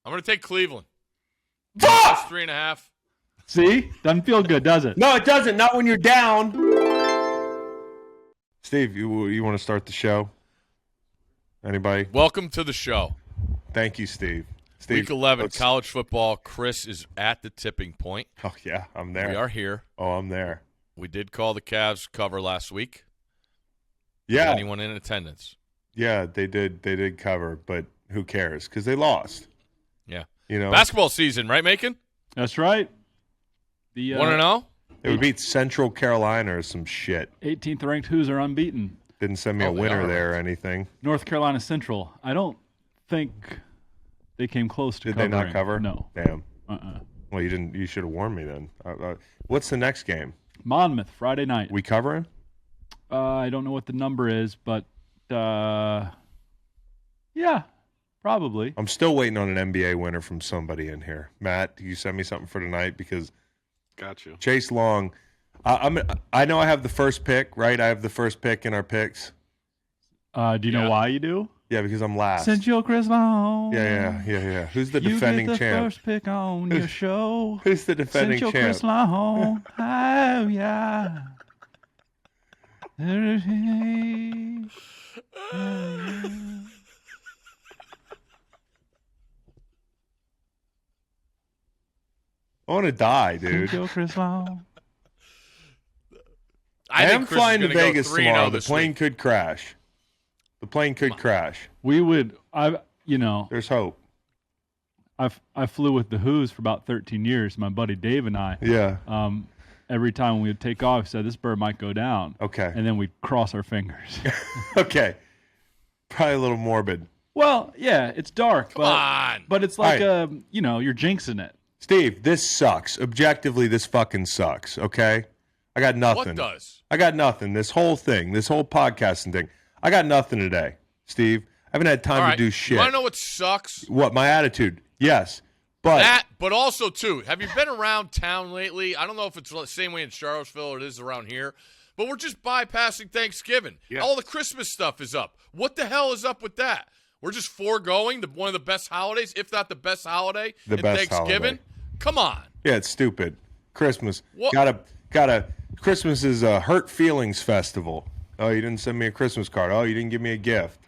I'm going to take Cleveland. Fuck! Plus 3.5. See? Doesn't feel good, does it? No, it doesn't. Not when you're down. Steve, you want to start the show? Anybody? Welcome to the show. Thank you, Steve. Week 11, college football. Chris is at the tipping point. Oh, yeah, I'm there. We are here. Oh, I'm there. We did call the Cavs cover last week. Yeah. Anyone in attendance? Yeah, they did cover, but who cares? Because they lost. Yeah. You know, basketball season, right, Macon? That's right. The 1-0? They would beat Central Carolina or some shit. 18th ranked Hoos are unbeaten. Didn't send me a winner there or anything. North Carolina Central. I don't think they came close to covering. Did they not cover? No. Damn. Well, you didn't. You should have warned me then. What's the next game? Monmouth, Friday night. We covering? I don't know what the number is, but yeah, probably. I'm still waiting on an NBA winner from somebody in here. Matt, you send me something for tonight because got you. Chase Long. I know I have the first pick, right? I have the first pick in our picks. Do you know why you do? Yeah, because I'm last. Since you're Chris Long. Yeah. Who's the defending champ? You get the first pick on your show. Who's the defending Since champ? you're Chris Long. Oh, yeah. I want to die, dude. Since you're Chris Long. I am Chris flying to go Vegas 3-0 tomorrow. The this plane week. could crash. We would, There's hope. I flew with the Who's for about 13 years. My buddy Dave and I. Yeah. Every time we would take off, he said, this bird might go down. Okay. And then we'd cross our fingers. Okay. Probably a little morbid. Well, yeah, it's dark. Come on. But it's like, All you're jinxing it. Steve, this sucks. Objectively, this fucking sucks, okay? I got nothing. What does? I got nothing. This whole thing, this whole podcasting thing. I got nothing today, Steve. I haven't had time to do shit. You want to know what sucks? What, my attitude? Yes. But But also, too, have you been around town lately? I don't know if it's the same way in Charlottesville or it is around here, but we're just bypassing Thanksgiving. Yeah. All the Christmas stuff is up. What the hell is up with that? We're just foregoing one of the best holidays, if not the best holiday, The in best Thanksgiving. holiday. Come on. yeah, it's stupid. Christmas. What? Gotta Christmas is a hurt feelings festival. Oh, you didn't send me a Christmas card. Oh, you didn't give me a gift.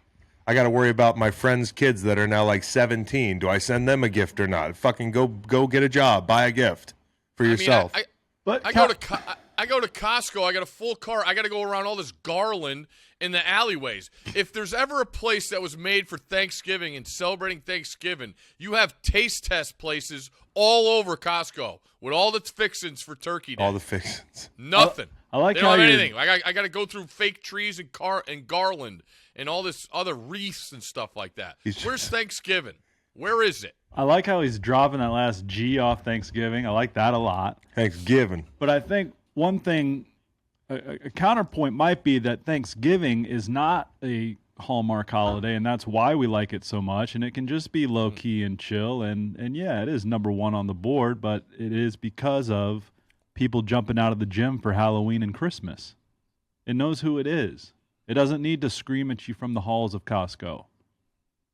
I got to worry about my friends' kids that are now like 17. Do I send them a gift or not? Fucking go get a job, buy a gift for yourself. I go to Costco. I got a full cart. I got to go around all this garland in the alleyways. If there's ever a place that was made for Thanksgiving and celebrating Thanksgiving, you have taste test places all over Costco with all the fixins for Turkey Day. All the fixins. Nothing. I like they how don't have you're- anything. I got to go through fake trees and garland and all this other wreaths and stuff like that. Where's Thanksgiving? Where is it? I like how he's dropping that last G off Thanksgiving. I like that a lot. Thanksgiving. But I think one thing, a counterpoint might be that Thanksgiving is not a Hallmark holiday, and that's why we like it so much. And it can just be low key and chill. And yeah, it is number one on the board, but it is because of people jumping out of the gym for Halloween and Christmas. It knows who it is. It doesn't need to scream at you from the halls of Costco,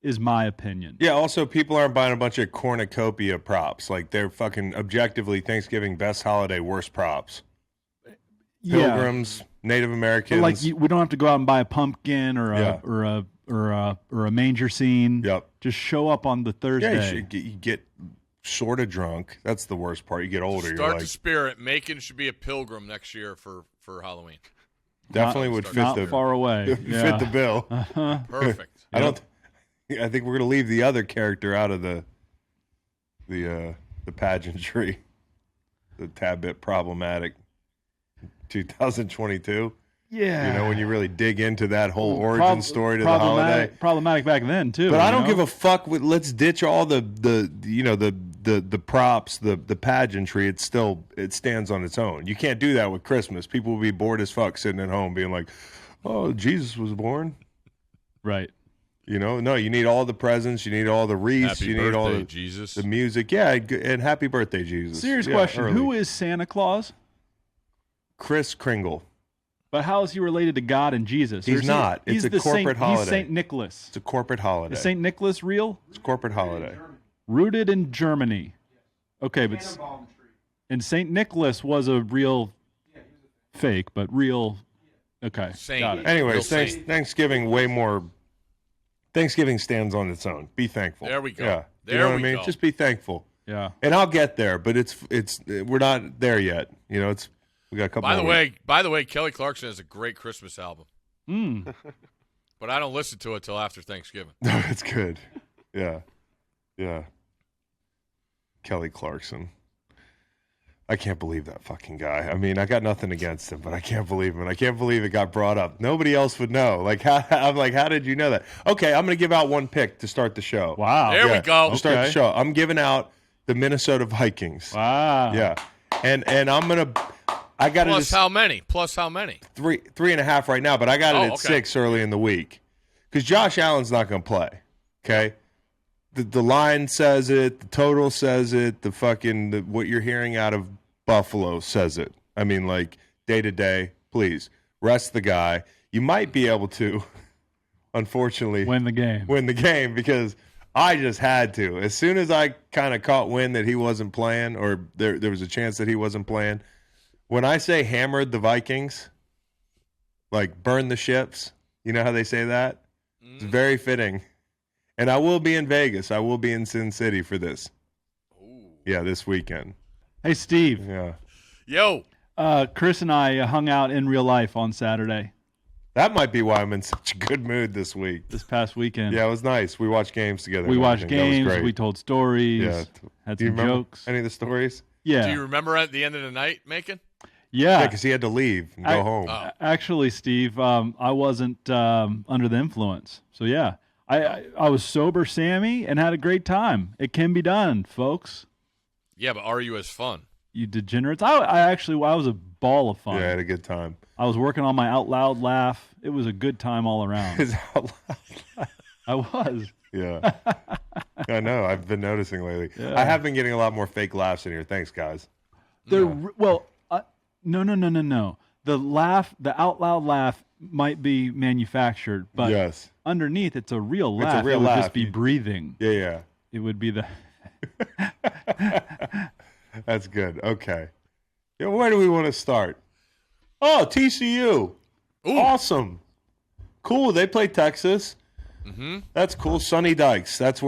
is my opinion. Yeah, also, people aren't buying a bunch of cornucopia props. Like, they're fucking objectively Thanksgiving best holiday, worst props. Pilgrims, Native Americans. But like we don't have to go out and buy a pumpkin or a manger scene. Yep. Just show up on the Thursday. Yeah, you get sort of drunk. That's the worst part. You get older. Start you're like, the spirit. Macon should be a pilgrim next year for Halloween. Definitely would fit not the far away. fit the bill. Perfect. I think we're gonna leave the other character out of the pageantry. The tad bit problematic. 2022. Yeah. You know, when you really dig into that whole origin story to the holiday. Problematic back then too. But I don't give a fuck. Let's ditch all the props, the pageantry. It stands on its own. You can't do that with Christmas. People will be bored as fuck sitting at home being like, "Oh, Jesus was born." Right. You know, no. You need all the presents. You need all the wreaths. Happy you need all birthday, Jesus. the music. Yeah, and happy birthday, Jesus. Serious Yeah, question. early. Who is Santa Claus? Chris Kringle? But how is he related to God and Jesus? He's not. It's He's a the corporate holiday. He's Saint Nicholas. It's a corporate holiday. Is Saint Nicholas real? It's a corporate holiday. Rooted in Germany. Okay, but and St. Nicholas was a real fake, but real. Okay, Saint. got it. Anyways, Real saint. Thanksgiving way more. Thanksgiving stands on its own. Be thankful. There we go. Yeah, There you know we what I mean. go. Just be thankful. Yeah. And I'll get there, but we're not there yet. You know, we got a couple. By more the way, Kelly Clarkson has a great Christmas album, Mm. but I don't listen to it till after Thanksgiving. No, it's good. Yeah. Kelly Clarkson. I can't believe that fucking guy. I mean, I got nothing against him, but I can't believe him. And I can't believe it got brought up. Nobody else would know. I'm like, how did you know that? Okay, I'm going to give out one pick to start the show. Wow. There we go. To start the Okay. show. I'm giving out the Minnesota Vikings. Wow. Yeah. And I'm going to – I got it Plus at how many? Plus how many? 3.5 right now, but I got it at okay. 6 early in the week. Because Josh Allen's not going to play, okay? The line says it. The total says it. What you're hearing out of Buffalo says it. I mean, like, day to day, please, rest the guy. You might be able to, unfortunately, Win the game. because I just had to. As soon as I kind of caught wind that he wasn't playing or there was a chance that he wasn't playing, when I say hammered the Vikings, like burn the ships, you know how they say that? It's very fitting. And I will be in Vegas. I will be in Sin City for this. Ooh. Yeah, this weekend. Hey, Steve. Yeah. Yo. Chris and I hung out in real life on Saturday That might be why I'm in such a good mood this week. this past weekend. Yeah, it was nice. We watched games together. We and watched everything. That was games. great. We told stories. Yeah. Had Do you some remember jokes. any of the stories? Yeah. Do you remember at the end of the night, Macon? Yeah, Yeah. because he had to leave and go home. Oh. Actually, Steve, I wasn't under the influence. So, yeah. I was sober, Sammy, and had a great time. It can be done, folks. Yeah, but are you as fun? You degenerates. I was a ball of fun. Yeah, I had a good time. I was working on my out loud laugh. It was a good time all around. His out loud. I was. Yeah. I know. I've been noticing lately. Yeah. I have been getting a lot more fake laughs in here. Thanks, guys. No. The out loud laugh might be manufactured, but Yes. underneath it's a real It's a laugh. real it would laugh. just be breathing. Yeah. It would be the That's good. Okay. Yeah, where do we want to start? Oh, TCU. Ooh. Awesome. Cool. They play Texas. Mm-hmm. That's cool. Sonny Dykes. That's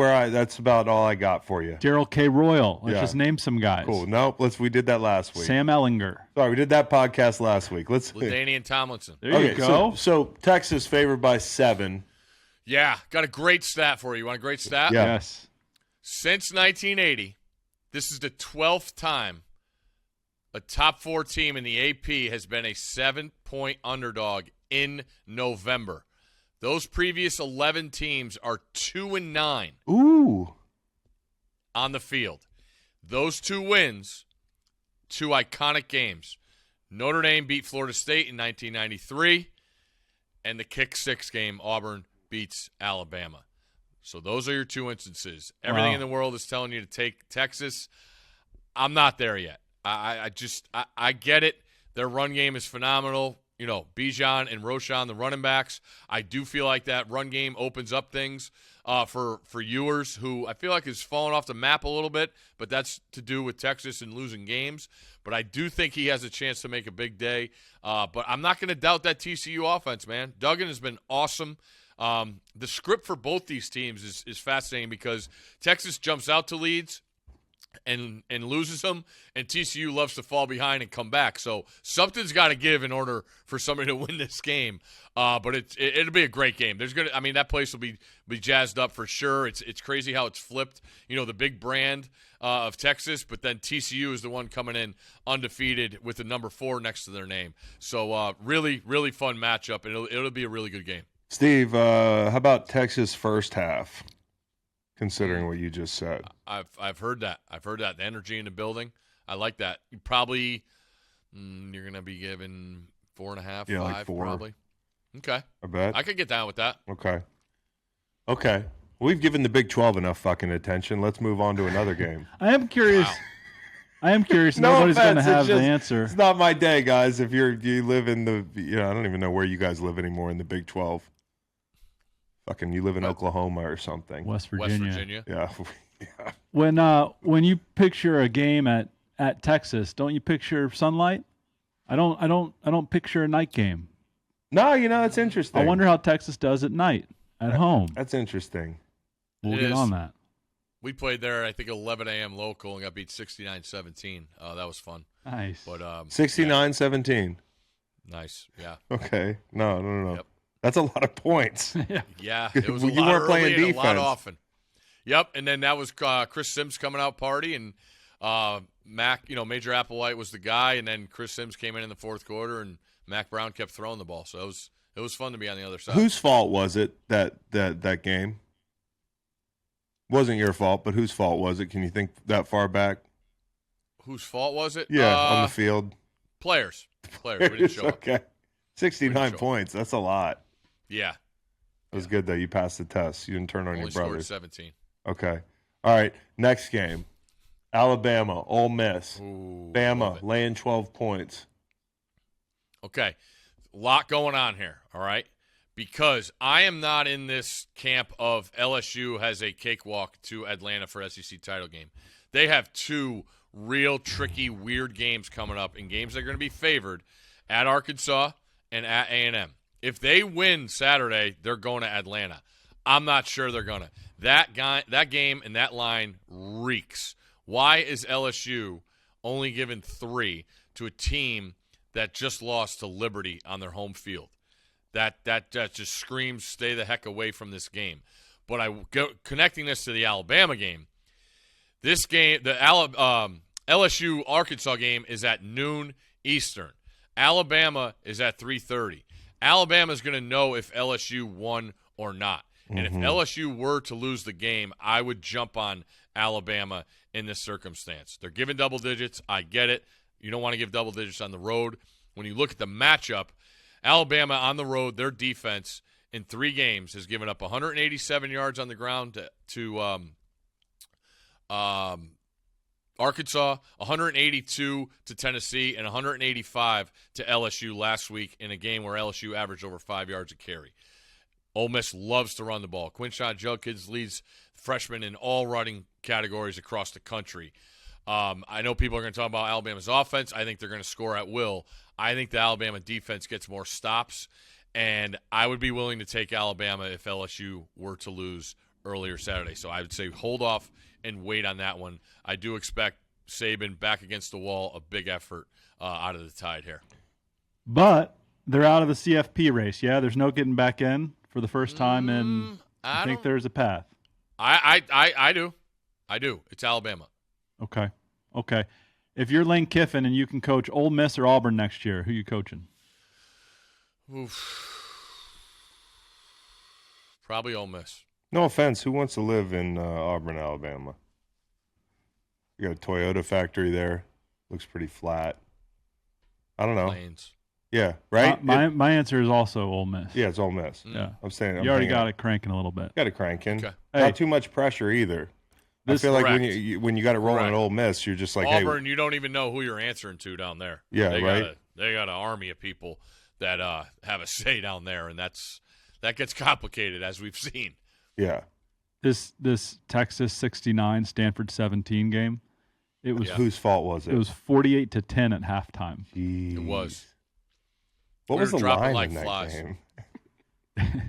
about all I got for you. Daryl K. Royal. Let's Yeah. just name some guys. Cool. Nope. We did that last week. Sam Ellinger. Sorry, we did that podcast last week. Let's. LaDainian Tomlinson. There you go. So Texas favored by 7. Yeah, got a great stat for you. Want a great stat? Yeah. Yes. Since 1980, this is the 12th time a top 4 team in the AP has been a 7-point underdog in November. Those previous 11 teams are 2-9 Ooh. on the field. Those 2 wins, 2 iconic games. Notre Dame beat Florida State in 1993, and the kick 6 game, Auburn beats Alabama. So those are your 2 instances. Everything Wow. in the world is telling you to take Texas. I'm not there yet. I get it. Their run game is phenomenal. You know, Bijan and Roschon, the running backs. I do feel like that run game opens up things for Ewers, who I feel like is falling off the map a little bit, but that's to do with Texas and losing games. But I do think he has a chance to make a big day. But I'm not going to doubt that TCU offense, man. Duggan has been awesome. The script for both these teams is fascinating because Texas jumps out to leads and loses them, and TCU loves to fall behind and come back. So something's got to give in order for somebody to win this game. But it'll be a great game. That place will be jazzed up for sure. It's crazy how it's flipped. You know, the big brand of Texas, but then TCU is the one coming in undefeated with the number 4 next to their name. So really, really fun matchup, and it'll be a really good game. Steve, how about Texas first half? Considering what you just said. I've heard that. I've heard that. The energy in the building. I like that. You probably you're gonna be given 4.5, Yeah, 5 like 4. probably. Okay. I bet. I could get down with that. Okay. We've given the Big 12 enough fucking attention. Let's move on to another game. I am curious. Wow. I am curious. No Nobody's going to offense, it's have the just- answer. It's not my day, guys. If you live in the, I don't even know where you guys live anymore in the Big 12. Fucking, you live in Oklahoma or something. West West Virginia. Virginia. Yeah. When you picture a game at Texas, don't you picture sunlight? I don't picture a night game. No, that's interesting. I wonder how Texas does at night at home. That's interesting. We'll It get is. on that. We played there, I think, 11 a.m. local and got beat 69-17. That was fun. Nice. But 69-17. nice, yeah. Okay. No. Yep. That's a lot of points. Yeah, it was a You lot weren't early playing and a lot defense. often. Yep, and then that was Chris Sims coming out party, and Mac, Major Applewhite was the guy, and then Chris Sims came in the fourth quarter, and Mac Brown kept throwing the ball. So it was fun to be on the other side. Whose fault was it that game? Wasn't your fault, but whose fault was it? Can you think that far back? Whose fault was it? Yeah, on the field. Players. We didn't show up. Okay. 69 points. That's a lot. Yeah. It was good, though. You passed the test. You didn't turn on Only your scored brothers. 17. Okay. All right. Next game. Alabama, Ole Miss. Ooh, Bama love it. laying 12 points. Okay. A lot going on here, all right? Because I am not in this camp of LSU has a cakewalk to Atlanta for SEC title game. They have two real tricky, weird games coming up, and games that are going to be favored at Arkansas and at A&M. If they win Saturday, they're going to Atlanta. I'm not sure they're going to. That game and that line reeks. Why is LSU only given 3 to a team that just lost to Liberty on their home field? That just screams stay the heck away from this game. But connecting this to the Alabama game, this game, the LSU-Arkansas game is at noon Eastern. Alabama is at 3:30. Alabama's going to know if LSU won or not. And if LSU were to lose the game, I would jump on Alabama in this circumstance. They're giving double digits. I get it. You don't want to give double digits on the road. When you look at the matchup, Alabama on the road, their defense in 3 games has given up 187 yards on the ground to Arkansas, 182 to Tennessee, and 185 to LSU last week in a game where LSU averaged over 5 yards a carry. Ole Miss loves to run the ball. Quinshon Judkins leads freshmen in all running categories across the country. I know people are going to talk about Alabama's offense. I think they're going to score at will. I think the Alabama defense gets more stops, and I would be willing to take Alabama if LSU were to lose earlier Saturday. So I would say hold off and wait on that one. I do expect Saban back against the wall, a big effort out of the Tide here. But they're out of the CFP race, yeah? There's no getting back in for the first time, and I think there's a path. I do. I do. It's Alabama. Okay. If you're Lane Kiffin and you can coach Ole Miss or Auburn next year, who you coaching? Oof. Probably Ole Miss. No offense. Who wants to live in Auburn, Alabama? You got a Toyota factory there. Looks pretty flat. I don't know. Plains. Yeah, right? My answer is also Ole Miss. Yeah, it's Ole Miss. Yeah. I'm saying You already got it cranking a little bit. Got it cranking. Okay. Hey. Not too much pressure either. I feel like Correct. when you got it rolling Correct. at Ole Miss, you're just like, Auburn, you don't even know who you're answering to down there. Yeah, they right? They got an army of people that have a say down there, and that gets complicated, as we've seen. Yeah. This Texas 69, Stanford 17 game, it was Whose fault was it? It was 48-10 at halftime. Jeez. It was. What We was were the dropping line like in that flies. game?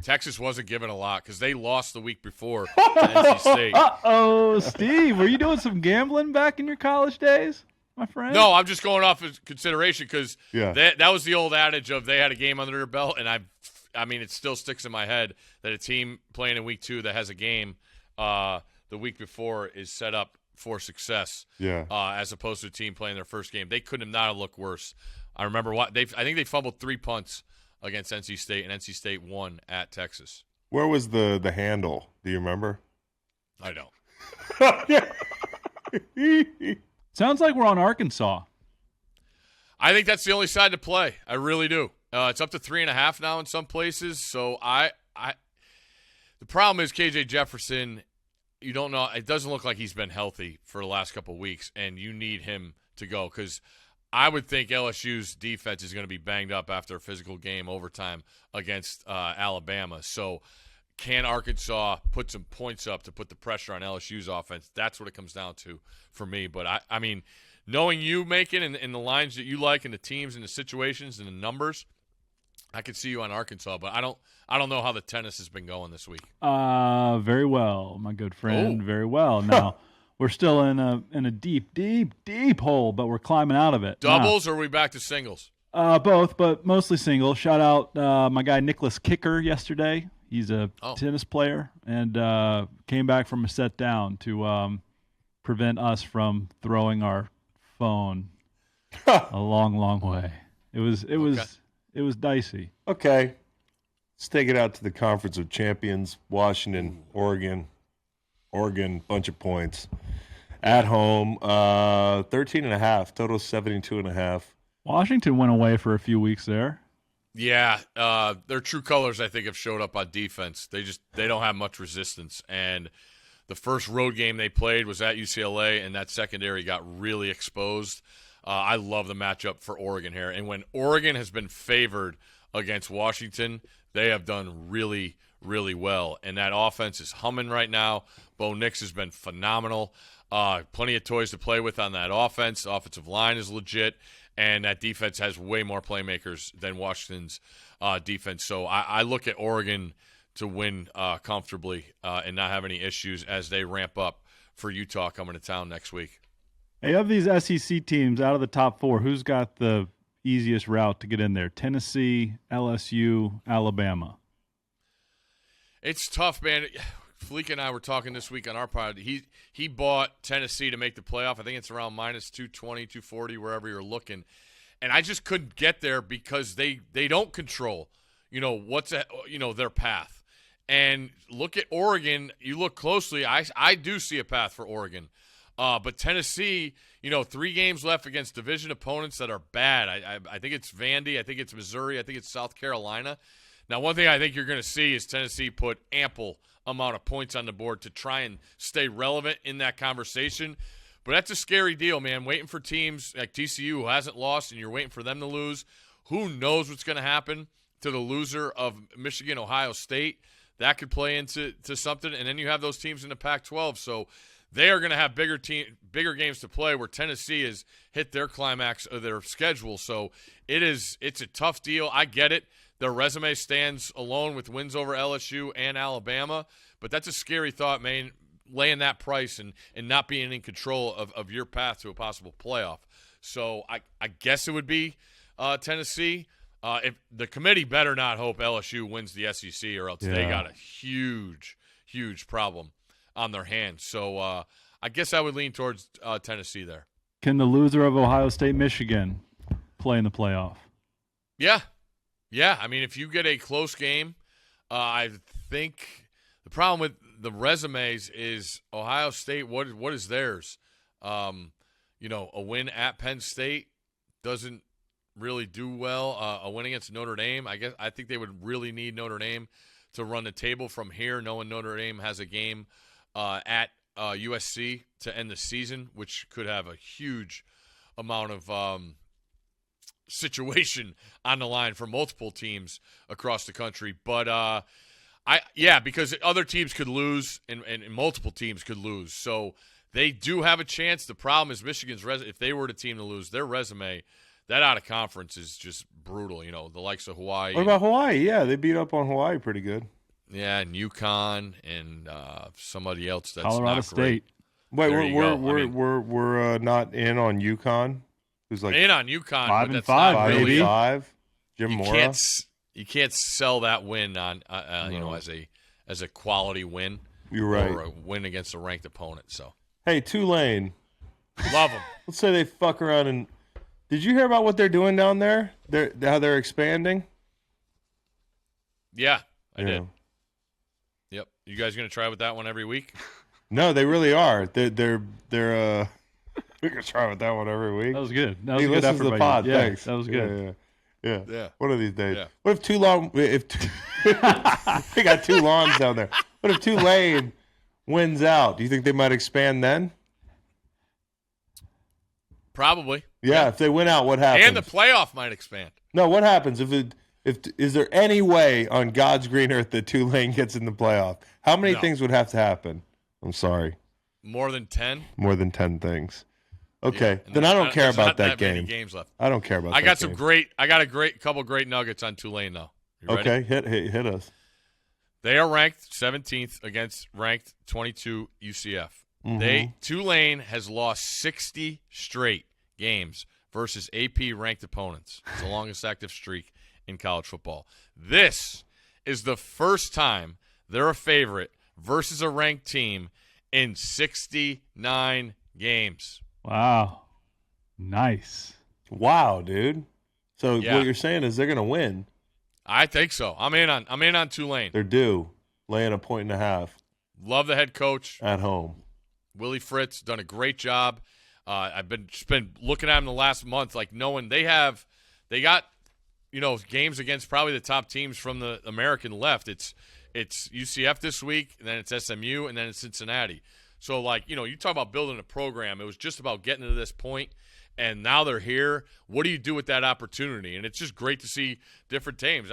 Texas wasn't given a lot because they lost the week before to NC State. Uh-oh, Steve, were you doing some gambling back in your college days, my friend? No, I'm just going off of consideration because Yeah. that was the old adage of they had a game under their belt, and I mean, it still sticks in my head that a team playing in week 2 that has a game the week before is set up for success. Yeah. As opposed to a team playing their first game, they could not have looked worse. I remember I think they fumbled 3 punts against NC State, and NC State won at Texas. Where was the handle? Do you remember? I don't. Sounds like we're on Arkansas. I think that's the only side to play. I really do. It's up to 3.5 now in some places. So the problem is KJ Jefferson. You don't know. It doesn't look like he's been healthy for the last couple of weeks, and you need him to go because I would think LSU's defense is going to be banged up after a physical game overtime against Alabama. So can Arkansas put some points up to put the pressure on LSU's offense? That's what it comes down to for me. But, I mean, knowing you, Macon, and the lines that you like and the teams and the situations and the numbers, I could see you on Arkansas. But I don't know how the tennis has been going this week. Very well, my good friend. Very well. Now, we're still in a deep, deep, deep hole, but we're climbing out of it. Doubles, or are we back to singles? Both, but mostly single. Shout out my guy Nicholas Kicker yesterday. He's a tennis player and came back from a set down to prevent us from throwing our phone a long, long way. It was dicey. Okay. Let's take it out to the Conference of Champions, Washington, Oregon, bunch of points. At home, 13.5, total 72.5. Washington went away for a few weeks there. Yeah, their true colors, I think, have showed up on defense. They don't have much resistance. And the first road game they played was at UCLA, and that secondary got really exposed. I love the matchup for Oregon here. And when Oregon has been favored against Washington, they have done really, really well. And that offense is humming right now. Bo Nix has been phenomenal. Plenty of toys to play with on that offense. The offensive line is legit. And that defense has way more playmakers than Washington's defense. So I look at Oregon to win comfortably and not have any issues as they ramp up for Utah coming to town next week. Hey, of these SEC teams out of the top four, who's got the easiest route to get in there? Tennessee, LSU, Alabama. It's tough, man. Fleek and I were talking this week on our pod. He bought Tennessee to make the playoff. I think it's around minus 220, 240, wherever you're looking. And I just couldn't get there because they don't control, their path. And look at Oregon. You look closely. I do see a path for Oregon. But Tennessee, 3 games left against division opponents that are bad. I think it's Vandy. I think it's Missouri. I think it's South Carolina. Now, one thing I think you're going to see is Tennessee put ample amount of points on the board to try and stay relevant in that conversation. But that's a scary deal, man. Waiting for teams like TCU who hasn't lost and you're waiting for them to lose. Who knows what's going to happen to the loser of Michigan, Ohio State? That could play into something. And then you have those teams in the Pac-12. So they are going to have bigger games to play where Tennessee has hit their climax of their schedule. So it's a tough deal. I get it. Their resume stands alone with wins over LSU and Alabama, but that's a scary thought, man, laying that price and not being in control of your path to a possible playoff. So I guess it would be Tennessee. If the committee better not hope LSU wins the SEC or else they got a huge, huge problem on their hands. So I guess I would lean towards Tennessee there. Can the loser of Ohio State, Michigan play in the playoff? Yeah. Yeah, I mean, if you get a close game, I think the problem with the resumes is Ohio State, what is theirs? A win at Penn State doesn't really do well. A win against Notre Dame, I think they would really need Notre Dame to run the table from here, knowing Notre Dame has a game at USC to end the season, which could have a huge amount of situation on the line for multiple teams across the country. But because other teams could lose and multiple teams could lose. So they do have a chance. The problem is Michigan's if they were the team to lose, their resume, that out of conference is just brutal. The likes of Hawaii. What about Hawaii? Yeah, they beat up on Hawaii pretty good. Yeah, and UConn and somebody else that's Colorado not State. Great. Wait, we're not in on UConn. Who's like in on UConn, 5-5, not baby. really. 5. Jim Mora. You can't sell that win on as a quality win. You're right. Or a win against a ranked opponent. So hey, Tulane. love them. Let's say they fuck around and. Did you hear about what they're doing down there? How they're expanding. Yeah, I did. Yep. You guys gonna try with that one every week? No, they really are. They're we can try with that one every week. That was good. That was He a good listens effort to by the pod. you. Thanks. That was good. Yeah. One of these days. Yeah. What if they got 2 lawns down there? What if Tulane wins out? Do you think they might expand then? Probably. Yeah. If they win out, what happens? And the playoff might expand. No, what happens if Is there any way on God's green earth that Tulane gets in the playoff? How many No. things would have to happen? I'm sorry. More than 10? More than 10 things. Okay, Yeah, then I don't care there's about not that many game. games left. I don't care about. I got that game. couple great nuggets on Tulane though. You ready? Okay, hit us. They are ranked 17th against ranked 22 UCF. Tulane has lost 60 straight games versus AP ranked opponents. It's the longest active streak in college football. This is the first time they're a favorite versus a ranked team in 69 games. Wow. Nice. Wow, dude. So Yeah. what you're saying is they're going to win. I think so. I'm in on Tulane. They're due, laying a point and a half Love the head coach. at home. Willie Fritz done a great job. I've been looking at him the last month, like knowing they got games against probably the top teams from the American left. It's UCF this week, and then it's SMU, and then it's Cincinnati. So you talk about building a program. It was just about getting to this point, and now they're here. What do you do with that opportunity? And it's just great to see different teams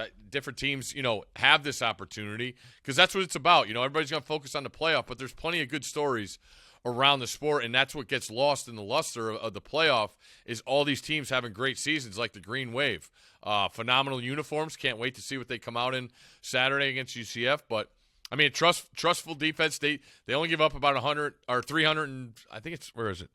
have this opportunity because that's what it's about. Everybody's going to focus on the playoff, but there's plenty of good stories around the sport, and that's what gets lost in the luster of the playoff is all these teams having great seasons like the Green Wave. Phenomenal uniforms. Can't wait to see what they come out in Saturday against UCF. But, I mean, trustful defense. They only give up about 100 or 300 and I think it's – where is it?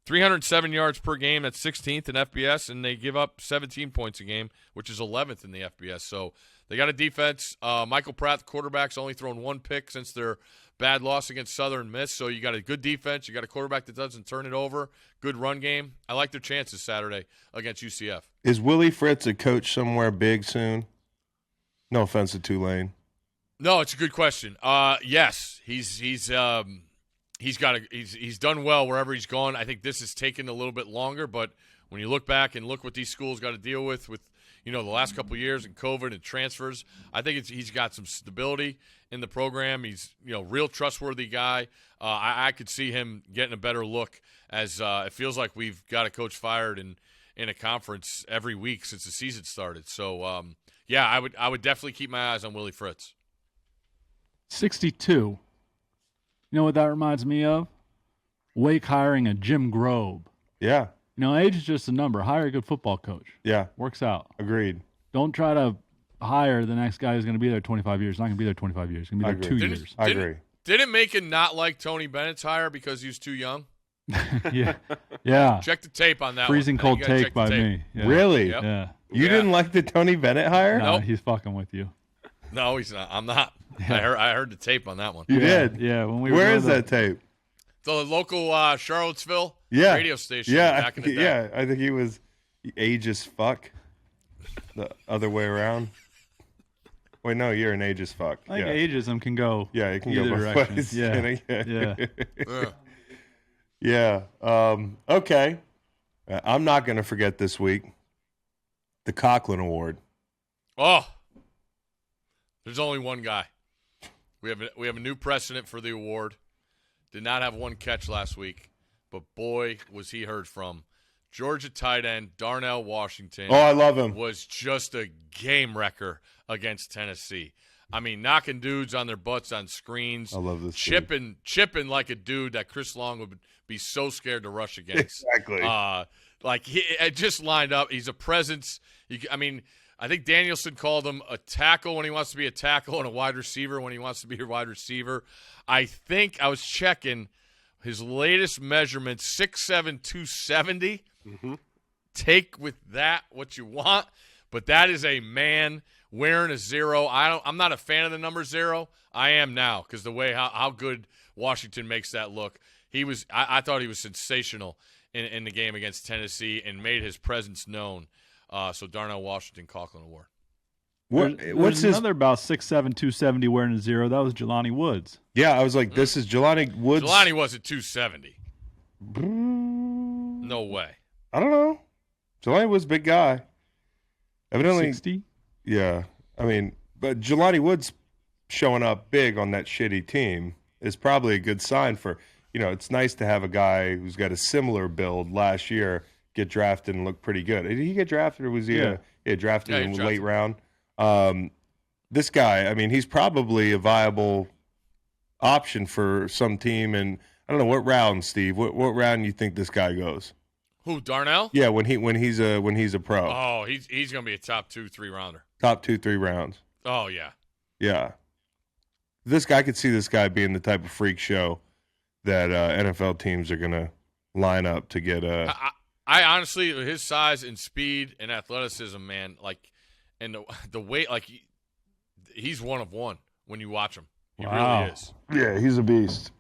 307 yards per game. That's 16th in FBS, and they give up 17 points a game, which is 11th in the FBS. So they got a defense. Michael Pratt, the quarterback's only thrown one pick since their bad loss against Southern Miss. So you got a good defense. You got a quarterback that doesn't turn it over. Good run game. I like their chances Saturday against UCF. Is Willie Fritz a coach somewhere big soon? No offense to Tulane. No, it's a good question. Yes, he's done well wherever he's gone. I think this has taken a little bit longer, but when you look back and look what these schools got to deal with the last couple of years and COVID and transfers, I think he's got some stability in the program. He's real trustworthy guy. I could see him getting a better look as it feels like we've got a coach fired in a conference every week since the season started. So I would definitely keep my eyes on Willie Fritz. 62. You know what that reminds me of? Wake hiring a Jim Grobe. Yeah. Age is just a number. Hire a good football coach. Yeah. Works out. Agreed. Don't try to hire the next guy who's going to be there 25 years. He's not going to be there 25 years. He's going to be there 2 years. I agree. Didn't Macon not like Tony Bennett's hire because he was too young? Yeah. Check the tape on that. Freezing cold take by me. Yeah. Really? Yep. Yeah. You didn't like the Tony Bennett hire? No, Nope. he's fucking with you. No, he's not. I'm not. Yeah. I heard the tape on that one. You did? Yeah. When we Where is that tape? The local Charlottesville radio station. Yeah, back in the day. yeah. I think he was age as fuck. The other way around. Wait, no, you're an age as fuck. I think ageism can go. Yeah, it can go either both direction. ways. Yeah. Yeah. Okay. I'm not going to forget this week the Conklin Award. Oh, there's only one guy. We have a new precedent for the award. Did not have one catch last week, but boy, was he heard from. Georgia tight end Darnell Washington. Oh, I love him. Was just a game wrecker against Tennessee. I mean, knocking dudes on their butts on screens. I love this. Chipping like a dude that Chris Long would be so scared to rush against. Exactly. It just lined up. He's a presence. I think Danielson called him a tackle when he wants to be a tackle and a wide receiver when he wants to be a wide receiver. I think I was checking his latest measurement, 6'7", 270. Mm-hmm. Take with that what you want, but that is a man wearing a zero. I'm not a fan of the number 0. I am now because the way how good Washington makes that look. I thought he was sensational in the game against Tennessee and made his presence known. So Darnell Washington Conklin Award. What's another about 6'7", 270 wearing a 0? That was Jelani Woods. Yeah, I was like, this is Jelani Woods. Jelani wasn't 270. No way. I don't know. Jelani was a big guy. Evidently. 60? Yeah. But Jelani Woods showing up big on that shitty team is probably a good sign for, it's nice to have a guy who's got a similar build last year get drafted and look pretty good. Did he get drafted or was he drafted in the late round? This guy, I mean, he's probably a viable option for some team. And I don't know what round, Steve. What round you think this guy goes? Who, Darnell? Yeah, when he's a pro. Oh, he's going to be a top 2-3 rounder. Top 2-3 rounds. Oh, yeah. Yeah. I could see this guy being the type of freak show that NFL teams are going to line up to get I honestly, his size and speed and athleticism, man, like, and the weight, like, he's one of one when you watch him. He really is. Yeah, he's a beast.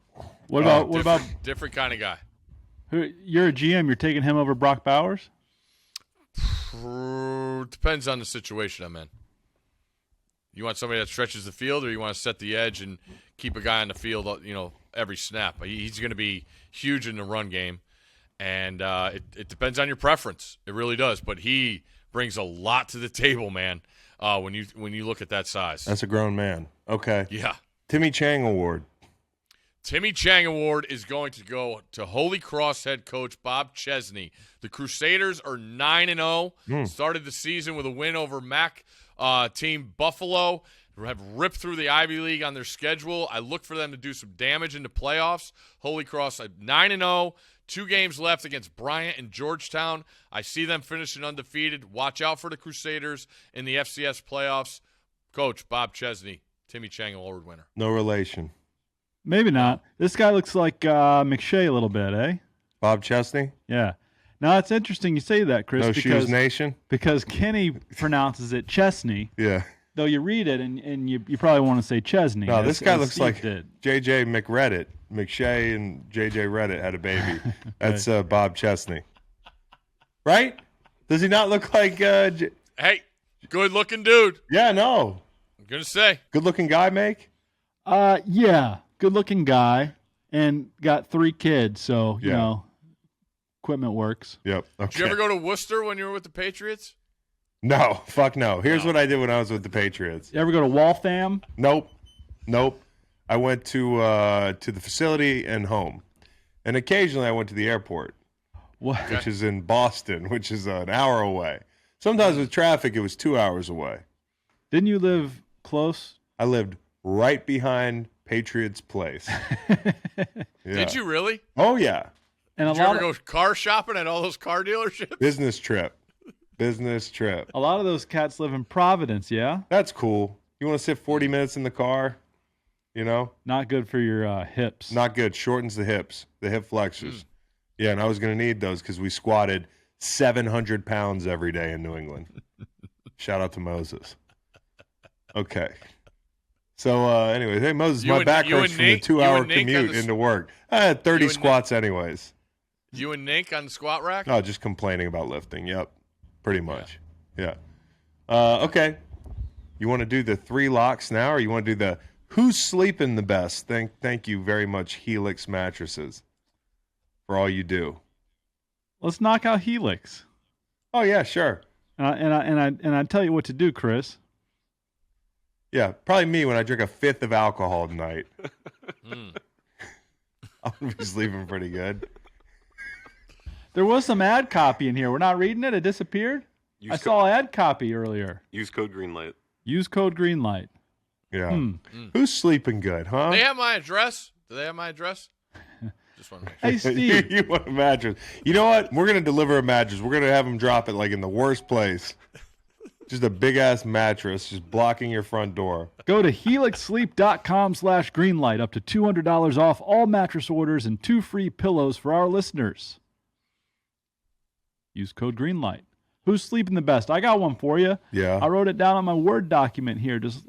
What about different kind of guy? You're a GM. You're taking him over Brock Bowers? Depends on the situation I'm in. You want somebody that stretches the field, or you want to set the edge and keep a guy on the field, every snap? He's going to be huge in the run game, and it depends on your preference. It really does. But he brings a lot to the table, man. When you look at that size, that's a grown man. Okay. Yeah. Timmy Chang Award. Timmy Chang Award is going to go to Holy Cross head coach Bob Chesney. The Crusaders are 9-0. Started the season with a win over MAC team Buffalo. Have ripped through the Ivy League on their schedule. I look for them to do some damage in the playoffs. Holy Cross 9-0. 2 games left against Bryant and Georgetown. I see them finishing undefeated. Watch out for the Crusaders in the FCS playoffs. Coach Bob Chesney, Timmy Chang Award winner. No relation. Maybe not. This guy looks like McShay a little bit, eh? Bob Chesney? Yeah. Now, it's interesting you say that, Chris. No because, Shoes Nation? Because Kenny pronounces it Chesney. Yeah. Though you read it, and you probably want to say Chesney. No, this guy looks Steve like did. J.J. McReddit. McShay and J.J. Reddit had a baby. That's Bob Chesney. Right? Does he not look like Hey, good-looking dude. Yeah, no. I'm going to say. Good-looking guy, Make? Yeah. Good-looking guy, and got 3 kids, so, you know, equipment works. Yep. Okay. Did you ever go to Worcester when you were with the Patriots? No. Fuck no. Here's what I did when I was with the Patriots. You ever go to Waltham? Nope. I went to the facility and home. And occasionally I went to the airport, which is in Boston, which is an hour away. Sometimes with traffic, it was 2 hours away. Didn't you live close? I lived right behind Patriots Place. Yeah. Did you really? Oh, yeah. And Did you ever go car shopping at all those car dealerships? Business trip. A lot of those cats live in Providence, yeah? That's cool. You want to sit 40 minutes in the car, you know? Not good for your hips. Not good. Shortens the hips, the hip flexors. Yeah, and I was going to need those because we squatted 700 pounds every day in New England. Shout out to Moses. Okay. So, anyway, hey, Moses, my back hurts from the 2-hour commute into work. I had 30 squats anyways. You and Nink on the squat rack? Oh, just complaining about lifting. Yep. Pretty much. Yeah. Okay. You want to do the 3 locks now, or you want to do the who's sleeping the best? Thank you very much, Helix Mattresses, for all you do. Let's knock out Helix. Oh, yeah, sure. And I tell you what to do, Chris. Yeah, probably me when I drink a 5th of alcohol tonight. I'm going to be sleeping pretty good. There was some ad copy in here. We're not reading it. It disappeared. I saw ad copy earlier. Use code Greenlight. Use code Greenlight. Yeah. Who's sleeping good, huh? They have my address. Do they have my address? Just want to make sure. Hey, Steve. You want a mattress. You know what? We're going to deliver a mattress. We're going to have them drop it like in the worst place. Just a big-ass mattress just blocking your front door. Go to helixsleep.com/greenlight. Up to $200 off all mattress orders and 2 free pillows for our listeners. Use code Greenlight. Who's sleeping the best? I got one for you. Yeah. I wrote it down on my Word document here. Just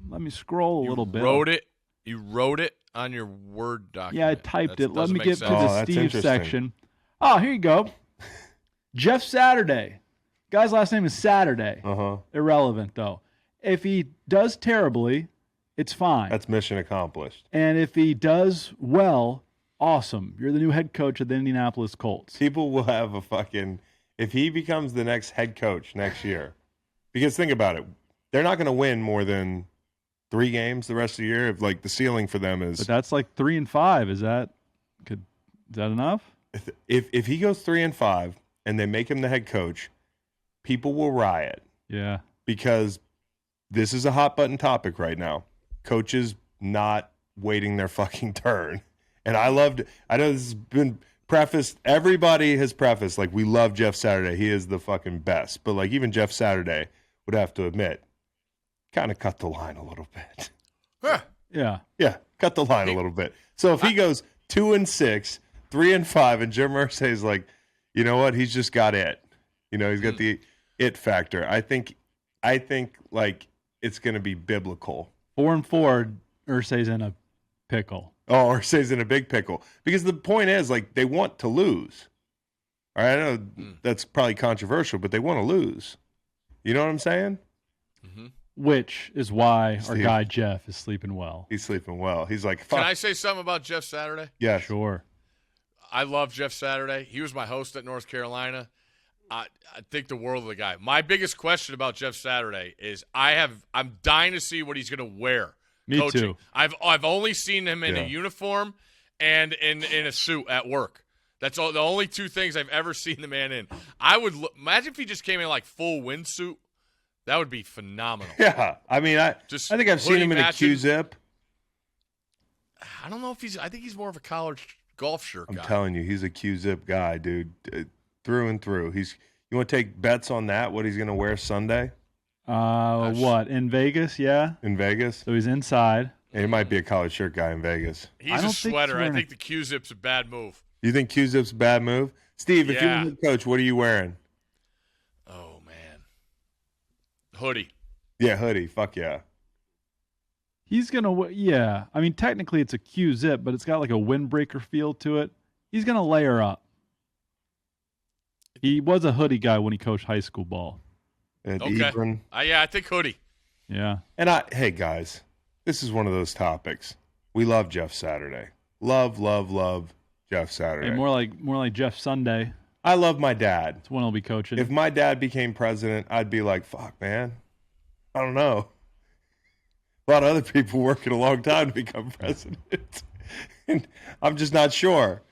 let me scroll a little bit. You wrote it on your Word document. Yeah, I typed it. Let me get to the that's Steve interesting. section. Oh, here you go. Jeff Saturday. Guy's last name is Saturday. Irrelevant, though. If he does terribly, it's fine. That's mission accomplished. And if he does well, awesome. You're the new head coach of the Indianapolis Colts. People will have a fucking... If he becomes the next head coach next year, because think about it, they're not going to win more than 3 games the rest of the year. If like the ceiling for them is... But that's like 3-5. Is that enough? If he goes 3-5 and they make him the head coach, people will riot. Yeah. because this is a hot button topic right now. Coaches not waiting their fucking turn. And I know this has been prefaced. Everybody has prefaced, like, we love Jeff Saturday. He is the fucking best. But, like, even Jeff Saturday would have to admit, kind of cut the line a little bit. Huh. Yeah. Yeah, cut the line a little bit. So if he goes 2-6, 3-5, and Jim Irsay's like, you know what? He's just got it. You know, he's got the it factor. I think like it's going to be biblical. 4-4, Irsay's in a pickle. Oh, Irsay's in a big pickle. Because the point is, like, they want to lose. All right, I know that's probably controversial, but they want to lose. You know what I'm saying? Mm-hmm. Which is why Steve. our guy Jeff is sleeping well. He's sleeping well. He's like, fuck. Can I say something about Jeff Saturday? Yeah, Sure. I love Jeff Saturday. He was my host at North Carolina. I think the world of the guy. My biggest question about Jeff Saturday is I'm dying to see what he's going to wear. Me coaching. too. I've only seen him in a uniform and in a suit at work. That's the only two things I've ever seen the man in. Imagine if he just came in like full windsuit. That would be phenomenal. Yeah, I mean, I think I've seen him in a Q-zip. I don't know if I think he's more of a college golf shirt guy. I'm telling you, he's a Q-zip guy, dude, through and through. You want to take bets on that? What he's going to wear Sunday? What, in Vegas? Yeah. In Vegas? So he's inside. He might be a college shirt guy in Vegas. He's a sweater. I think the Q-zip's a bad move. You think Q-zip's a bad move? Steve, if you're the coach, what are you wearing? Oh, man. Hoodie. Yeah, hoodie. Fuck yeah. He's going to, yeah. I mean, technically it's a Q-zip, but it's got like a windbreaker feel to it. He's going to layer up. He was a hoodie guy when he coached high school ball. At Okay. Ebron. Yeah, I think hoodie. Yeah. And hey, guys, this is one of those topics. We love Jeff Saturday. Love Jeff Saturday. Hey, more like Jeff Sunday. I love my dad. That's when he'll be coaching. If my dad became president, I'd be like, fuck, man. I don't know. A lot of other people working a long time to become president. And I'm just not sure.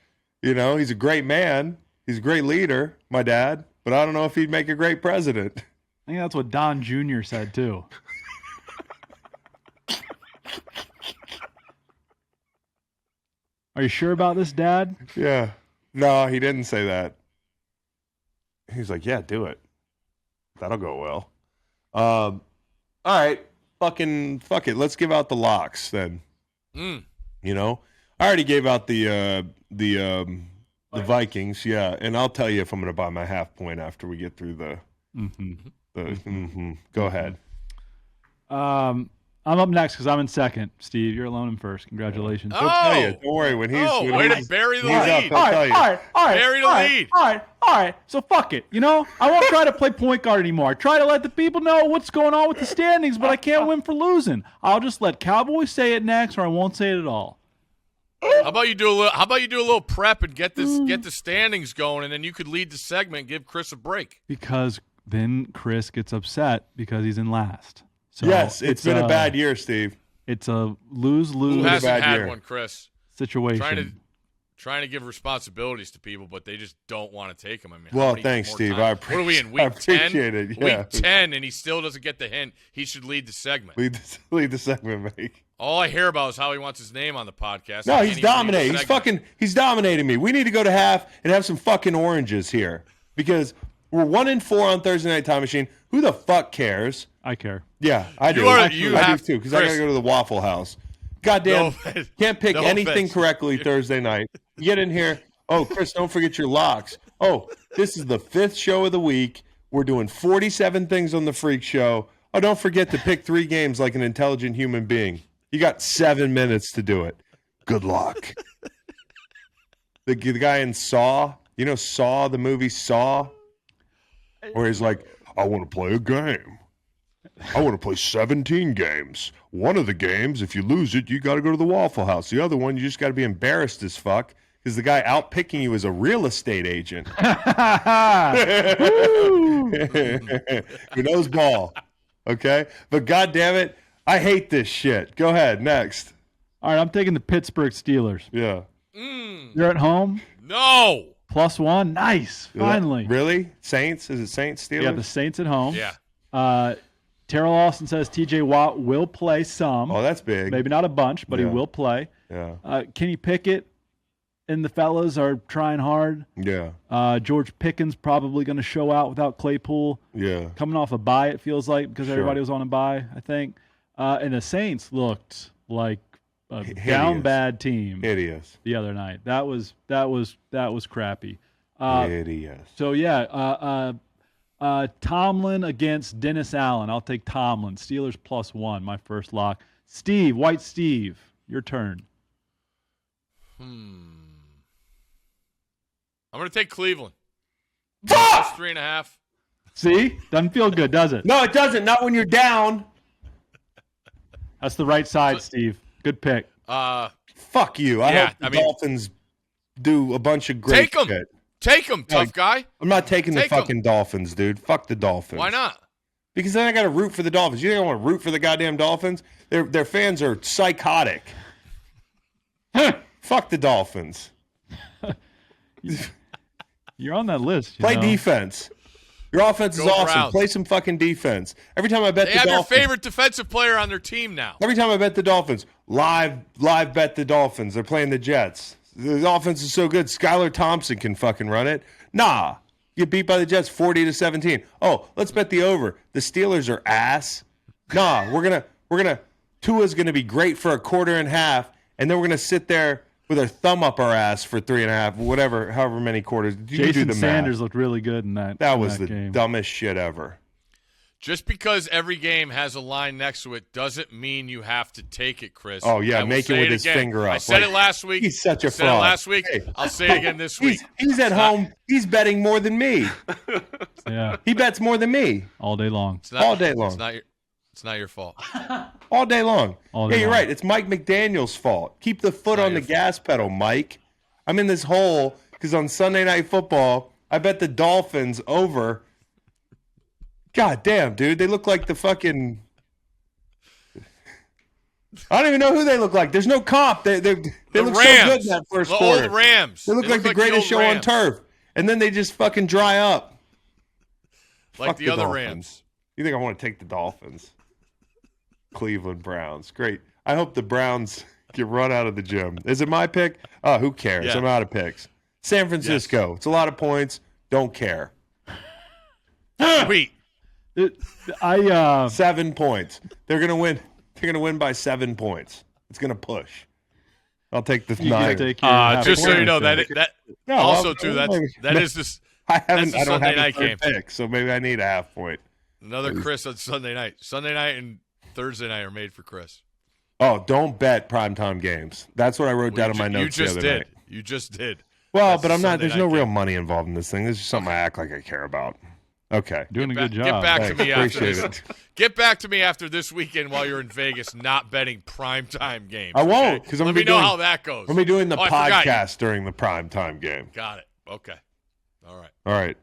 You know, he's a great man. He's a great leader, my dad. But I don't know if he'd make a great president. I think that's what Don Jr. said, too. Are you sure about this, Dad? Yeah. No, he didn't say that. He's like, yeah, do it. That'll go well. All right. Fuck it. Let's give out the locks then. You know? I already gave out the Vikings, yeah. And I'll tell you if I'm going to buy my half point after we get through the Go ahead. I'm up next because I'm in second. Steve, you're alone in first. Congratulations. He'll tell you. Don't worry. When he's way to bury the lead. Up, all right. Bury the lead. All right. So fuck it. You know, I won't try to play point guard anymore. I try to let the people know what's going on with the standings, but I can't win for losing. I'll just let Cowboys say it next, or I won't say it at all. How about you do a little prep and get the standings going, and then you could lead the segment and give Chris a break. Because then Chris gets upset because he's in last. So yes, it's been a bad year, Steve. It's a lose-lose Who hasn't had year. one, Chris? situation. Trying to give responsibilities to people, but they just don't want to take them. I mean, well, thanks, Steve. Time? I What are we in, week 10? appreciate it. Yeah. Week 10, and he still doesn't get the hint. He should lead the segment. Lead the segment, mate. All I hear about is how he wants his name on the podcast. No, he's dominating. He's dominating me. We need to go to half and have some fucking oranges here because we're 1-4 on Thursday Night Time Machine. Who the fuck cares? I care. Yeah, I do. I do too because I got to go to the Waffle House. Goddamn, can't pick anything correctly Thursday night. You get in here. Oh, Chris, don't forget your locks. Oh, this is the 5th show of the week. We're doing 47 things on the Freak Show. Oh, don't forget to pick 3 games like an intelligent human being. You got 7 minutes to do it. Good luck. The guy in Saw, you know Saw, the movie Saw, where he's like, I want to play a game. I want to play 17 games. One of the games, if you lose it, you got to go to the Waffle House. The other one, you just got to be embarrassed as fuck because the guy out picking you is a real estate agent. Who knows ball. Okay? But God damn it, I hate this shit. Go ahead, next. All right, I'm taking the Pittsburgh Steelers. Yeah. You're at home? No. +1. Nice. Finally. Really? Saints? Is it Saints Steelers? Yeah, the Saints at home. Yeah. Terrell Austin says T.J. Watt will play some. Oh, that's big. Maybe not a bunch, but he will play. Yeah. Kenny Pickett and the fellas are trying hard. Yeah. George Pickens probably going to show out without Claypool. Yeah. Coming off a bye, it feels like, because everybody was on a bye, I think. And the Saints looked like a down bad team. Hideous. The other night. That was crappy. Hideous. So yeah, Tomlin against Dennis Allen. I'll take Tomlin. Steelers +1, my first lock. Steve, White Steve, your turn. I'm going to take Cleveland. Fuck! +3.5. See? Doesn't feel good, does it? No, it doesn't. Not when you're down. That's the right side, Steve. Good pick. Fuck you. I hope the Dolphins do a bunch of great shit. Take them, tough guy. I'm not taking the fucking Dolphins, dude. Fuck the Dolphins. Why not? Because then I got to root for the Dolphins. You think I want to root for the goddamn Dolphins? Their fans are psychotic. Fuck the Dolphins. You're on that list. Play defense. Your offense is awesome. Browns. Play some fucking defense. Every time I bet the Dolphins. They have your favorite defensive player on their team now. Every time I bet the Dolphins, live bet the Dolphins. They're playing the Jets. The offense is so good. Skylar Thompson can fucking run it. Nah. Get beat by the Jets 40-17. Oh, let's bet the over. The Steelers are ass. Nah, we're gonna Tua's gonna be great for a quarter and a half, and then we're gonna sit there with our thumb up our ass for 3.5, whatever, however many quarters. Jason Sanders looked really good in that. That was the game. dumbest shit ever. Just because every game has a line next to it doesn't mean you have to take it, Chris. Oh, yeah, make it with his finger up. I said it last week. He's such a fraud. I said it last week. Hey. I'll say it again this week. He's at home. He's betting more than me. Yeah. He bets more than me. All day long. All day long. It's not your fault. All day long. You're long. right. It's Mike McDaniel's fault. Keep the foot on the gas pedal, Mike. I'm in this hole because on Sunday Night Football, I bet the Dolphins over. God damn, dude. They look like the fucking... I don't even know who they look like. There's no comp. They look Rams. so good in that first quarter. Old Rams. They look like the greatest show on turf. And then they just fucking dry up. Like Fuck the other Dolphins. Rams. You think I want to take the Dolphins? Cleveland Browns. Great. I hope the Browns get run out of the gym. Is it my pick? Oh, who cares? Yeah. I'm out of picks. San Francisco. Yes. It's a lot of points. Don't care. Sweet. 7 points. They're gonna win. They're gonna win by 7 points. It's gonna push. I'll take the 9. Just so you know that No, also too that is this. I That's the don't Sunday have night a third game. pick, so maybe I need a half point. Another Chris on Sunday night. Sunday night and Thursday night are made for Chris. Oh, don't bet primetime games. That's what I wrote down in my notes the other night. You just did. Well, That's but I'm not. Sunday There's no night real game. money involved in this thing. This is something I act like I care about. Okay. Doing a good job. Get back to me after Appreciate this. it. Get back to me after this weekend while you're in Vegas, not betting primetime games. I won't, because I'm Let gonna me be know doing, how that goes. I'm gonna be doing the I forgot you. podcast during the primetime game. Got it. Okay. All right. All right.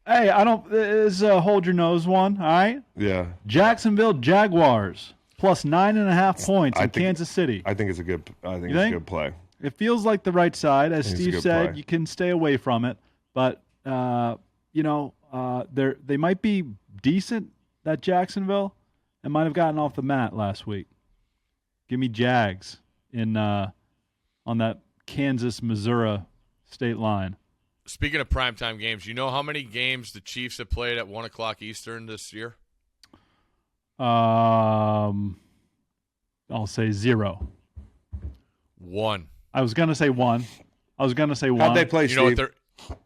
Hey, I don't. This is a hold your nose one. All right. Yeah. Jacksonville Jaguars plus 9.5 points in Kansas City. I think it's a good. I think You it's think? a good play. It feels like the right side, as I think it's a Steve good said. play. You can stay away from it, but they might be decent. That Jacksonville, and might have gotten off the mat last week. Give me Jags on that Kansas-Missouri state line. Speaking of primetime games, you know how many games the Chiefs have played at 1 o'clock Eastern this year? I'll say 0. 1. I was gonna say 1. How'd they play, Steve?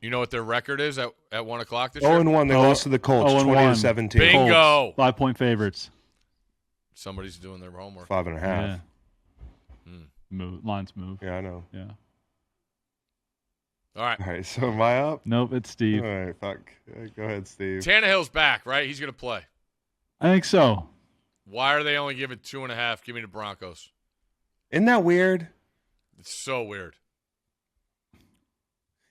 You know what their record is at 1 o'clock this year? 0-1. They lost to the Colts, 20-17. Bingo. 5-point favorites. Somebody's doing their homework. 5.5. Yeah. Lines move. Yeah, I know. Yeah. All right. All right. So am I up? Nope, it's Steve. All right. Fuck. Go ahead, Steve. Tannehill's back, right? He's going to play. I think so. Why are they only giving 2.5? Give me the Broncos. Isn't that weird? It's so weird.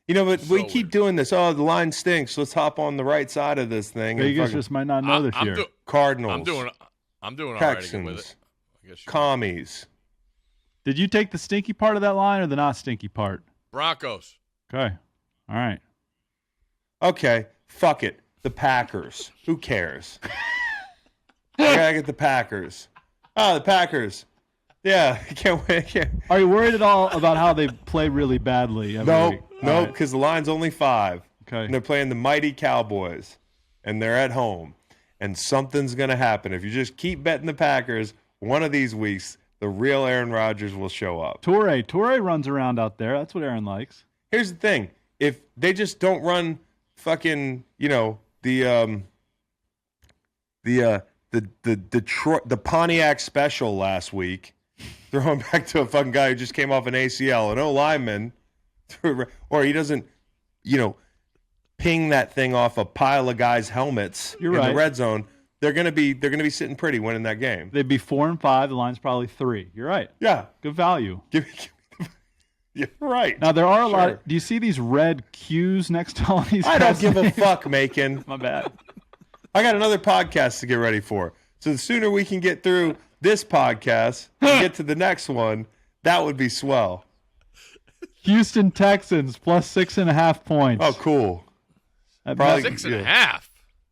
You know, but So we keep doing this. Oh, the line stinks. Let's hop on the right side of this thing. Vegas just might not know this year. Cardinals. I'm doing all Texans, right with it. I guess Commies. Did you take the stinky part of that line or the not stinky part? Broncos. Okay. All right. Okay. Fuck it. The Packers. Who cares? I gotta get the Packers. Oh, the Packers. Yeah, I can't wait. Are you worried at all about how they play really badly every week? Nope, because the line's only 5. Okay. And they're playing the mighty Cowboys, and they're at home. And something's going to happen. If you just keep betting the Packers, one of these weeks, the real Aaron Rodgers will show up. Torrey runs around out there. That's what Aaron likes. Here's the thing. If they just don't run fucking, the Detroit, the Pontiac special last week, throwing back to a fucking guy who just came off an ACL, an O-lineman, or he doesn't, ping that thing off a pile of guys' helmets in the red zone, they're gonna be sitting pretty winning that game. They'd be 4-5. The line's probably 3. You're right. Yeah, good value. You're right. Now there are a lot. Do you see these red Q's next to all these? I don't give a fuck, Macon. My bad. I got another podcast to get ready for. So the sooner we can get through this podcast and get to the next one, that would be swell. Houston Texans plus 6.5 points. Oh, cool. Probably 6.5.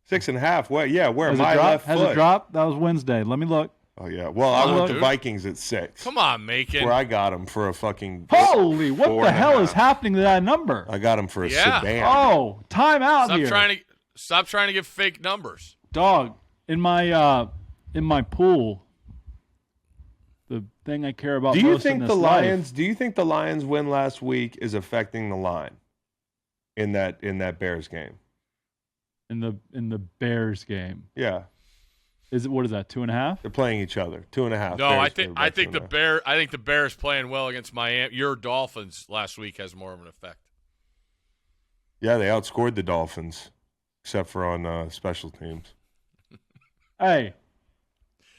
6.5. Well, yeah, where my left foot. Has it dropped? That was Wednesday. Let me look. Oh, yeah. Well, I went to Vikings at 6. Come on, Macon. Where I got him for a fucking Holy, what the hell is happening to that number? I got him for a sedan. Oh, time out here. Stop trying to give fake numbers. Dog, in my pool, the thing I care about most in this life. Do you think the Lions win last week is affecting the line in that Bears game? In the Bears game. Yeah. What is that, 2.5? They're playing each other. 2.5. No, I think the Bears playing well against your Dolphins last week has more of an effect. Yeah, they outscored the Dolphins, except for on special teams. Hey,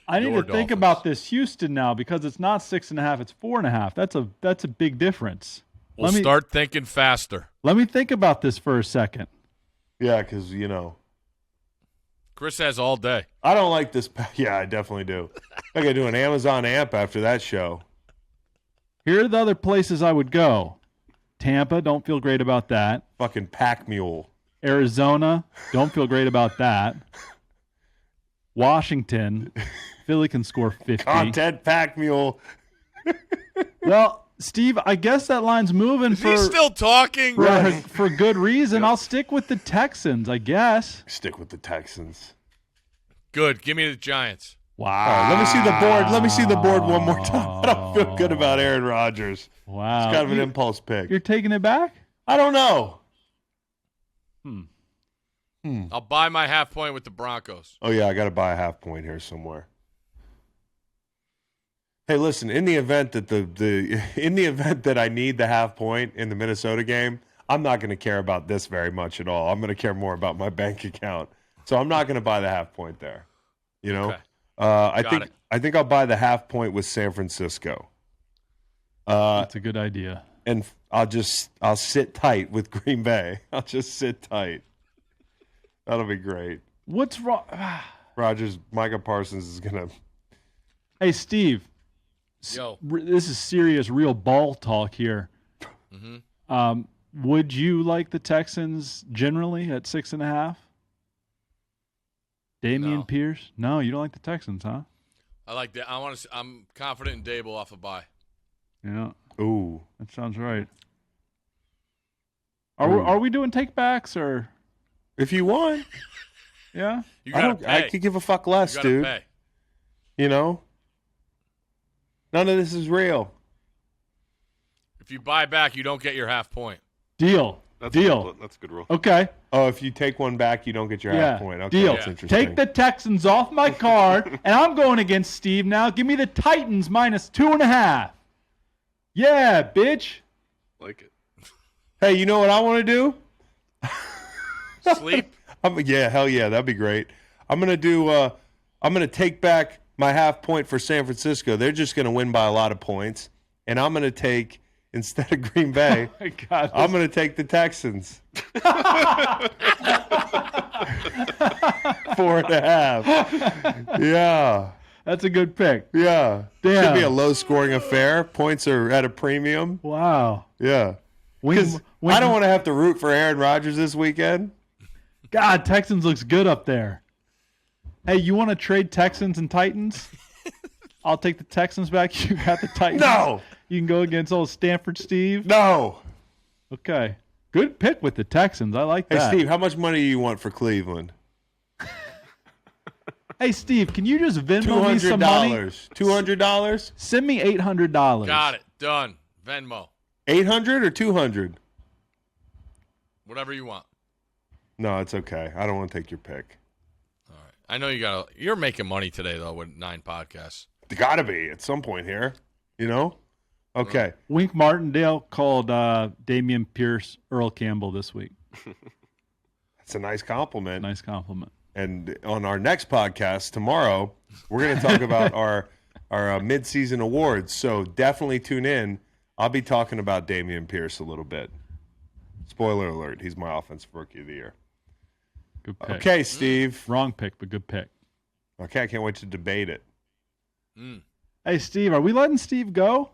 I need to think about this Houston now because it's not 6.5, it's 4.5. That's a big difference. We'll start thinking faster. Let me think about this for a second. Yeah, because Chris has all day. I don't like this. Yeah, I definitely do. I got to do an Amazon amp after that show. Here are the other places I would go. Tampa, don't feel great about that. Fucking pack mule. Arizona, don't feel great about that. Washington, Philly can score 50. Content pack mule. Well, Steve, I guess that line's moving for. He's still talking for good reason. Yep. I'll stick with the Texans, I guess. Stick with the Texans. Good. Give me the Giants. Wow. All right, let me see the board. Let me see the board one more time. I don't feel good about Aaron Rodgers. Wow. It's kind of an impulse pick. You're taking it back? I don't know. I'll buy my half point with the Broncos. Oh, yeah, I got to buy a half point here somewhere. Hey, listen, in the event that in the event that I need the half point in the Minnesota game, I'm not going to care about this very much at all. I'm going to care more about my bank account. So I'm not going to buy the half point there. Okay. I think I'll buy the half point with San Francisco. That's a good idea. And I'll sit tight with Green Bay. I'll just sit tight. That'll be great. What's wrong? Rodgers, Micah Parsons is going to. Hey, Steve. Yo. This is serious, real ball talk here. Mm-hmm. Would you like the Texans generally at 6.5? Damian Pierce? No, you don't like the Texans, huh? I like that. I'm confident in Dable off a bye. Yeah. Ooh, that sounds right. Are we doing takebacks or? If you want, yeah. You gotta pay. I could give a fuck less, dude. Pay. None of this is real. If you buy back, you don't get your half point. Deal. That's a good rule. Okay. Oh, if you take one back, you don't get your half point. Okay, deal. That's interesting. Take the Texans off my card, and I'm going against Steve now. Give me the Titans minus 2.5. Yeah, bitch. Like it. Hey, you know what I want to do? Sleep? Yeah, hell yeah, that'd be great. I'm gonna take back my half point for San Francisco. They're just gonna win by a lot of points, and I'm gonna take instead of Green Bay. Oh my God, I'm gonna take the Texans. 4.5. Yeah. That's a good pick. Yeah. Damn. Should be a low-scoring affair. Points are at a premium. Wow. Yeah. Because I don't want to have to root for Aaron Rodgers this weekend. God, Texans looks good up there. Hey, you want to trade Texans and Titans? I'll take the Texans back. You got the Titans. No. You can go against old Stanford Steve. No. Okay. Good pick with the Texans. I like Hey, that. Steve, how much money do you want for Cleveland? Hey, Steve, can you just Venmo me some money? $200? Send me $800. Got it. Done. Venmo. 800 or 200? Whatever you want. No, it's okay. I don't want to take your pick. All right. I know you're making money today, though, with 9 podcasts. It got to be at some point here, you know? Okay. Wink Martindale called Damian Pierce Earl Campbell this week. That's a nice compliment. Nice compliment. And on our next podcast tomorrow, we're going to talk about our mid-season awards. So definitely tune in. I'll be talking about Damian Pierce a little bit. Spoiler alert, he's my offensive rookie of the year. Good pick. Okay, Steve. Wrong pick, but good pick. Okay, I can't wait to debate it. Hey, Steve, are we letting Steve go?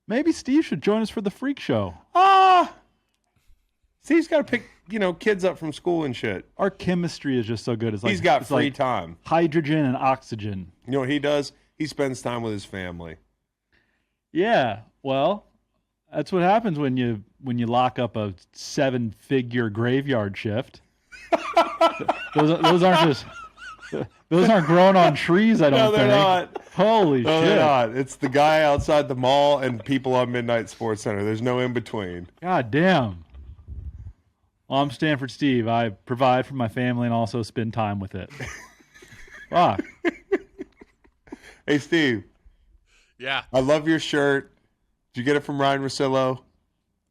Maybe Steve should join us for the freak show. Steve's got to pick, kids up from school and shit. Our chemistry is just so good. It's like, He's got it's free like time. hydrogen and oxygen. You know what he does? He spends time with his family. Yeah, well, that's what happens when you lock up a 7-figure graveyard shift. those aren't grown on trees. I don't No, they're think. not. Holy No, shit! they're not. It's the guy outside the mall and people on Midnight Sports Center. There's no in between. God damn. Well, I'm Stanford Steve. I provide for my family and also spend time with it. Fuck. Hey, Steve. Yeah, I love your shirt. Did you get it from Ryan Rosillo?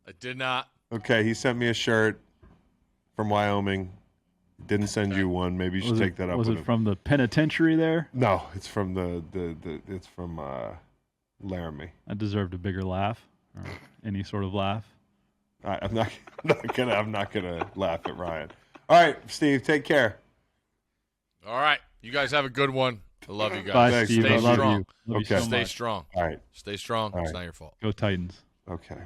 I did not. Okay, he sent me a shirt from Wyoming. Didn't send you one. Maybe you should take that up Was with it him. from the penitentiary there? No, it's from it's from Laramie. I deserved a bigger laugh, or any sort of laugh. I'm not gonna laugh at Ryan. All right, Steve, take care. All right. You guys have a good one. I love you guys. Bye, Thanks, Steve. Stay I love strong. you. Love Okay. you so Stay much. strong. All right. Stay strong. All It's right. not your fault. Go Titans. Okay.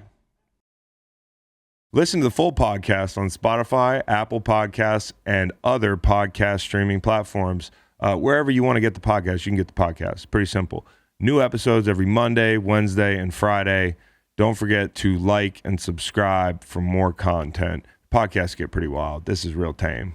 Listen to the full podcast on Spotify, Apple Podcasts, and other podcast streaming platforms. Wherever you want to get the podcast, you can get the podcast. Pretty simple. New episodes every Monday, Wednesday, and Friday. Don't forget to like and subscribe for more content. Podcasts get pretty wild. This is real tame.